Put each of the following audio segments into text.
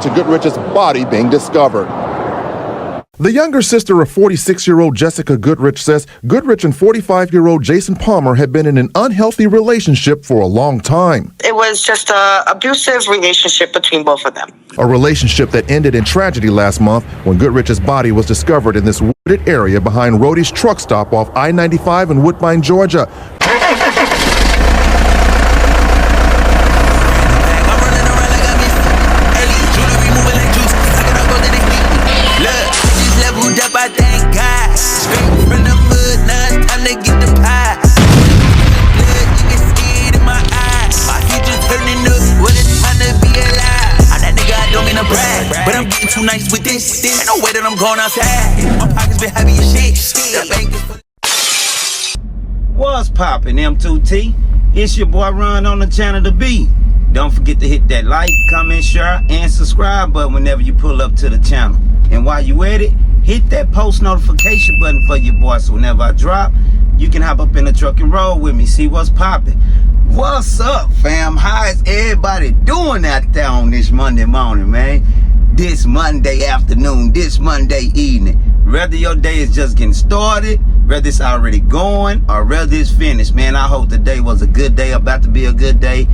to Goodrich's body being discovered. The younger sister of 46-year-old Jessica Goodrich says Goodrich and 45-year-old Jason Palmer had been in an unhealthy relationship for a long time. It was just an abusive relationship between both of them. A relationship that ended in tragedy last month when Goodrich's body was discovered in this wooded area behind Roadys truck stop off I-95 in Woodbine, Georgia. But I'm getting too nice with this. Ain't no way that I'm going outside. My pockets been heavy as shit. What's poppin', M2T? It's your boy Run on the channel to be. Don't forget to hit that like, comment, share, and subscribe button whenever you pull up to the channel. And while you at it, hit that post notification button for your boy so whenever I drop, you can hop up in the truck and roll with me, see what's poppin'. What's up, fam? How is everybody doing out there on this Monday morning, man? This Monday afternoon, this Monday evening. Whether your day is just getting started, whether it's already going, or whether it's finished, man, I hope the day was a good day, about to be a good day,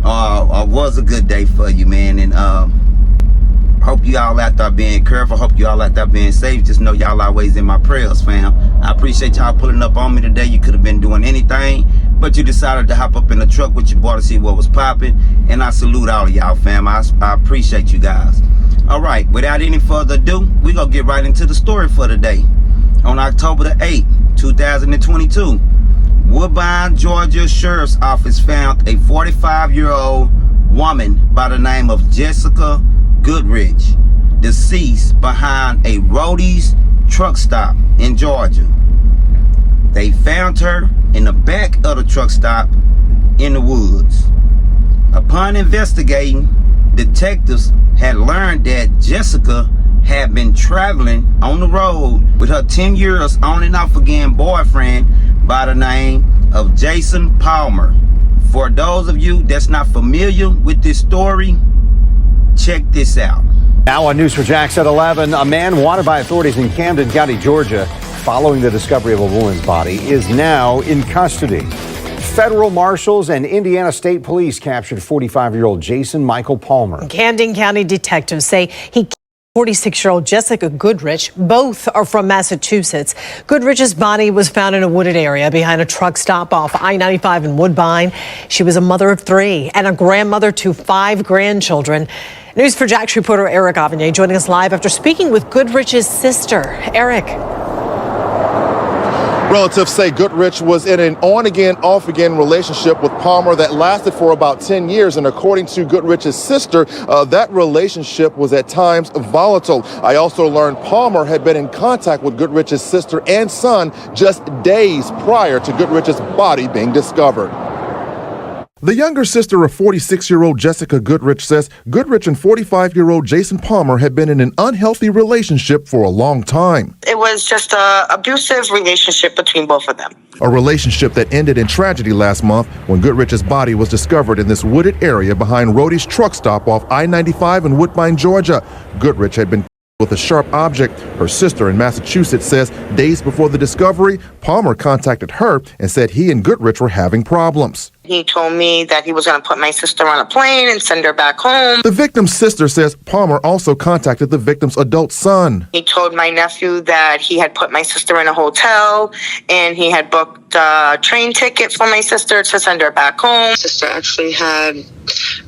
or was a good day for you, man. And hope you all out there being careful. Hope you all out there being safe. Just know y'all always in my prayers, fam. I appreciate y'all pulling up on me today. You could have been doing anything, but you decided to hop up in the truck with your boy to see what was popping. And I salute all of y'all, fam. I appreciate you guys. All right, without any further ado, we're going to get right into the story for today. On October the 8th, 2022, Woodbine, Georgia Sheriff's Office found a 45-year-old woman by the name of Jessica Goodrich, deceased behind a Roadys truck stop in Georgia. They found her in the back of the truck stop in the woods. Upon investigating, detectives had learned that Jessica had been traveling on the road with her 10 years on and off again boyfriend by the name of Jason Palmer. For those of you that's not familiar with this story, check this out. Now on News 4 Jax at 11, a man wanted by authorities in Camden County, Georgia, following the discovery of a woman's body, is now in custody. Federal marshals and Indiana State Police captured 45-year-old Jason Michael Palmer. Camden County detectives say he killed 46-year-old Jessica Goodrich. Both are from Massachusetts. Goodrich's body was found in a wooded area behind a truck stop off I-95 in Woodbine. She was a mother of 3 and a grandmother to 5 grandchildren. News 4 Jax reporter Eric Avignon joining us live after speaking with Goodrich's sister. Eric. Relatives say Goodrich was in an on-again, off-again relationship with Palmer that lasted for about 10 years. And according to Goodrich's sister, that relationship was at times volatile. I also learned Palmer had been in contact with Goodrich's sister and son just days prior to Goodrich's body being discovered. The younger sister of 46-year-old Jessica Goodrich says Goodrich and 45-year-old Jason Palmer had been in an unhealthy relationship for a long time. It was just an abusive relationship between both of them. A relationship that ended in tragedy last month when Goodrich's body was discovered in this wooded area behind Roadys truck stop off I-95 in Woodbine, Georgia. Goodrich had been with a sharp object. Her sister in Massachusetts says days before the discovery, Palmer contacted her and said he and Goodrich were having problems. He told me that he was going to put my sister on a plane and send her back home. The victim's sister says Palmer also contacted the victim's adult son. He told my nephew that he had put my sister in a hotel and he had booked a train ticket for my sister to send her back home. My sister actually had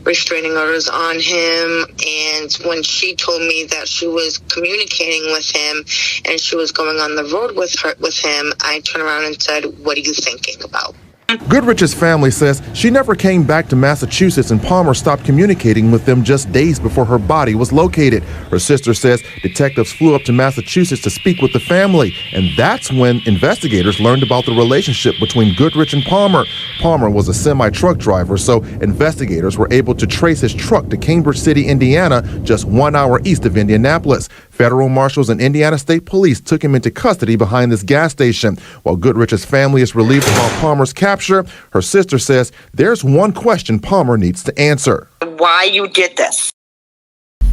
restraining orders on him, and when she told me that she was communicating with him and she was going on the road with him, I turned around and said, "What are you thinking about?" Goodrich's family says she never came back to Massachusetts and Palmer stopped communicating with them just days before her body was located. Her sister says detectives flew up to Massachusetts to speak with the family, and that's when investigators learned about the relationship between Goodrich and Palmer. Palmer was a semi-truck driver, so investigators were able to trace his truck to Cambridge City, Indiana, just 1 hour east of Indianapolis. Federal marshals and Indiana State Police took him into custody behind this gas station. While Goodrich's family is relieved about Palmer's capture, her sister says there's one question Palmer needs to answer. Why you did this?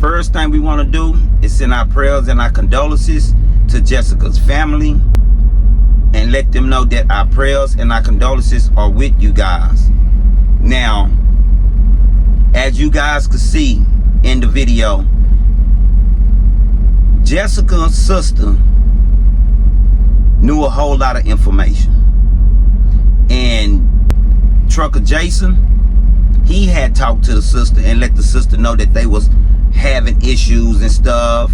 first thing we want to do is send our prayers and our condolences to Jessica's family and let them know that our prayers and our condolences are with you guys. Now, as you guys could see in the video, Jessica's sister knew a whole lot of information. And Trucker Jason, he had talked to the sister and let the sister know that they was having issues and stuff.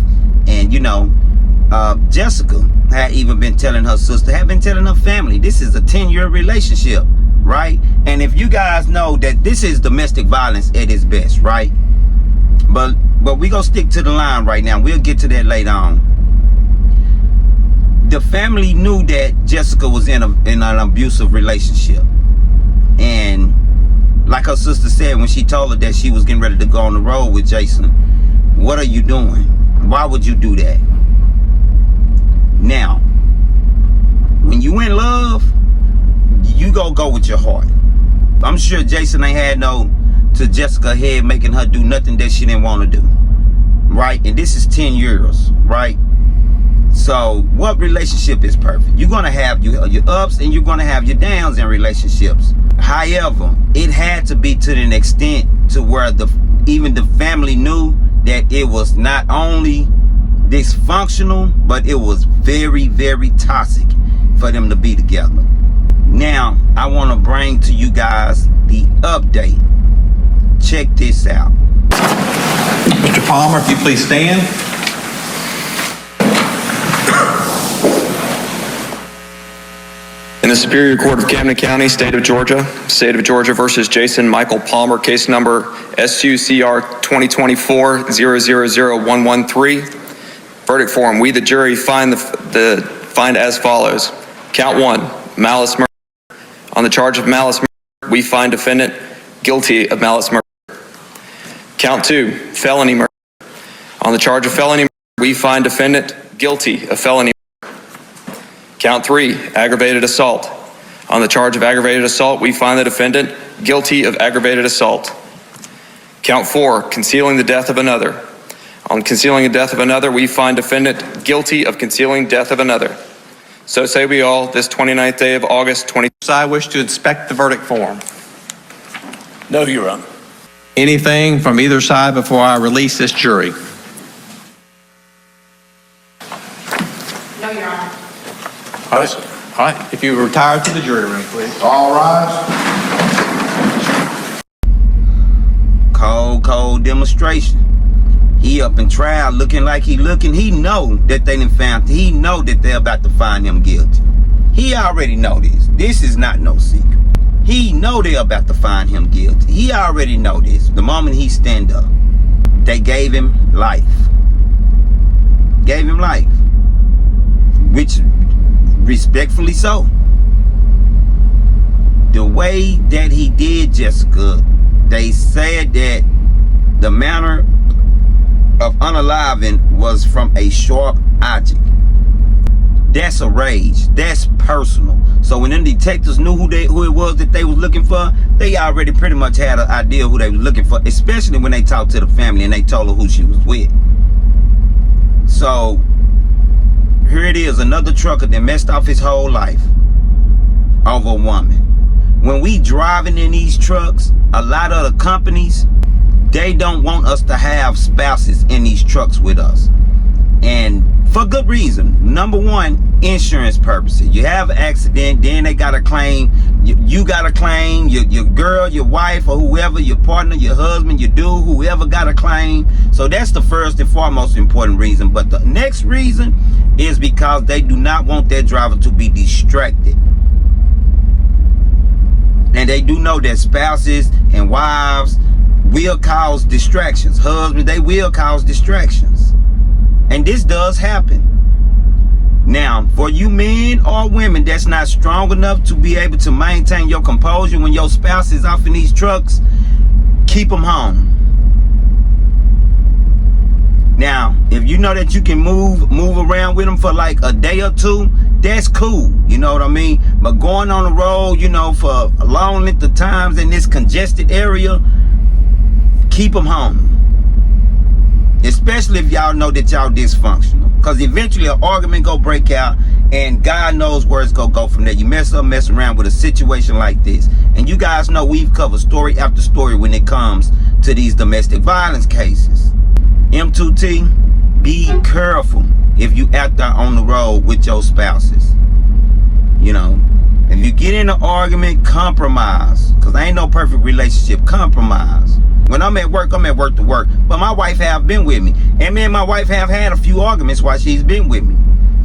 And you know, Jessica had even been telling her sister, had been telling her family, this is a 10-year relationship, right? And if you guys know that this is domestic violence at its best, right? But we gonna stick to the line right now. We'll get to that later on. The family knew that Jessica was in an abusive relationship. And like her sister said, when she told her that she was getting ready to go on the road with Jason, what are you doing? Why would you do that? Now, when you in love, you go with your heart. I'm sure Jason ain't had no to Jessica head making her do nothing that she didn't want to do, right? And this is 10 years, right? So what relationship is perfect? You're gonna have your ups and you're gonna have your downs in relationships. However, it had to be to an extent to where even the family knew that it was not only dysfunctional, but it was very, very toxic for them to be together. Now, I want to bring to you guys the update. Check this out. Mr. Palmer, if you please stand. In the Superior Court of Camden County, State of Georgia versus Jason Michael Palmer, case number SUCR 2024-000113. Verdict form: we, the jury, find as follows. Count 1, malice murder. On the charge of malice murder, we find defendant guilty of malice murder. Count 2, felony murder. On the charge of felony murder, we find defendant guilty of felony murder. Count 3, aggravated assault. On the charge of aggravated assault, we find the defendant guilty of aggravated assault. Count 4, concealing the death of another. On concealing the death of another, we find defendant guilty of concealing death of another. So say we all, this 29th day of August 20. I wish to inspect the verdict form. No, Your Honor. Anything from either side before I release this jury? No, Your Honor. All right. If you retire to the jury room, please. All rise. Cold demonstration. He up in trial looking like he looking. He know that they done found. He know that they're about to find him guilty. He already know this. This is not no secret. He know they're about to find him guilty. He already know this. The moment he stand up, they gave him life. Gave him life. Which, respectfully so. The way that he did Jessica, they said that the manner of unaliving was from a sharp object. That's a rage. That's personal. So when the detectives knew who it was that they was looking for, they already pretty much had an idea who they was looking for, especially when they talked to the family and they told her who she was with. So here it is, another trucker that messed off his whole life over a woman. When we driving in these trucks, a lot of the companies, they don't want us to have spouses in these trucks with us. And for good reason. Number one, insurance purposes. You have an accident, then they got to claim, you got to claim, your girl, your wife, or whoever, your partner, your husband, your dude, whoever got to claim. So that's the first and foremost important reason. But the next reason is because they do not want their driver to be distracted. And they do know that spouses and wives will cause distractions. Husbands, they will cause distractions. And this does happen. Now, for you men or women that's not strong enough to be able to maintain your composure when your spouse is off in these trucks, keep them home. Now, if you know that you can move around with them for like a day or two, that's cool. You know what I mean? But going on the road, you know, for a long length of times in this congested area, keep them home. especially if y'all know that y'all dysfunctional. Because eventually an argument go break out, and God knows where it's gonna go from there. You mess around with a situation like this. And you guys know we've covered story after story when it comes to these domestic violence cases. M2T, be careful if you act out on the road with your spouses. You know, if you get in an argument, compromise. Because ain't no perfect relationship. Compromise. When I'm at work to work. But my wife have been with me. And me and my wife have had a few arguments while she's been with me.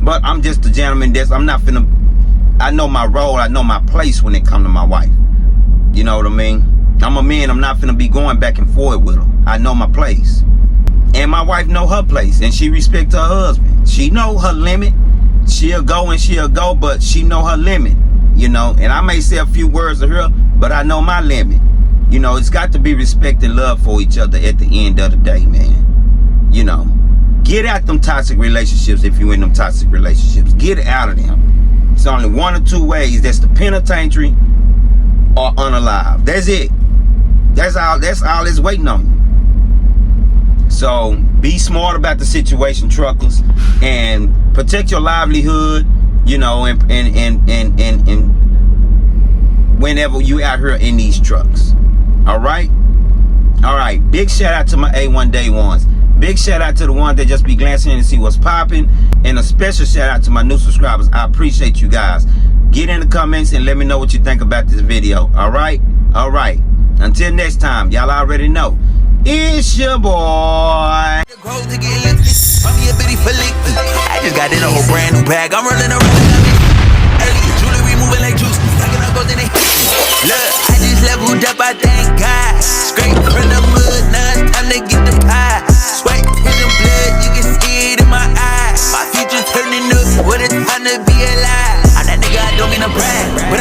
But I'm just a gentleman. I'm not finna... I know my role. I know my place when it come to my wife. You know what I mean? I'm a man. I'm not finna be going back and forth with her. I know my place. And my wife know her place. And she respect her husband. She know her limit. She'll go, but she know her limit. You know? And I may say a few words to her, but I know my limit. You know, it's got to be respect and love for each other at the end of the day, man. You know, get out them toxic relationships if you're in them toxic relationships. Get out of them. It's only one or two ways. That's the penitentiary or unalive. That's it. That's all that's waiting on you. So be smart about the situation, truckers, and protect your livelihood, you know, and whenever you out here in these trucks. All right. Big shout out to my A1 Day ones. Big shout out to the ones that just be glancing in to see what's popping, and a special shout out to my new subscribers. I appreciate you guys. Get in the comments and let me know what you think about this video. All right. Until next time, y'all already know it's your boy. I just got in a whole brand new bag. I'm running around. Hey, jewelry moving like juice. Look, I just leveled up, I thank God. Straight from the mud, now it's time to get the pie. Sweat in the blood, you can see it in my eyes. My future turning up, what a time to be alive. I'm that nigga, I don't mean to brag, but